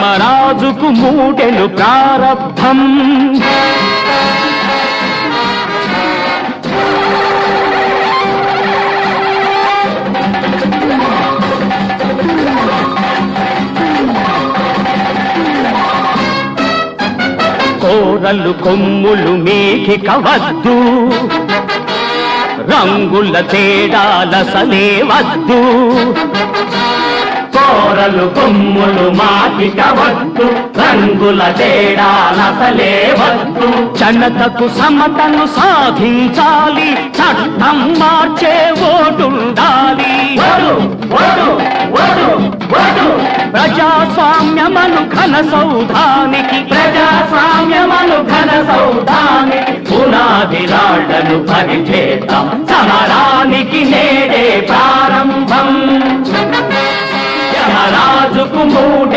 యమరాజుకు మూడెలు ప్రారబ్ధం కోరలు కొమ్ములు మీకిక వద్దు రంగుల తేడాలసలే వద్దు కోరలు కొమ్ములు మాకిక వద్దు రంగుల తేడాలసలే వద్దు జనతకు సమతను సాధించాలి చట్టం మార్చే ఓటుండాలి ప్రజాస్వామ్యమను ఘన సౌధానికి పునాది రాళ్లను పరిచేద్దాం సమరానికి నేడే ప్రారంభం యమరాజుకు మూడే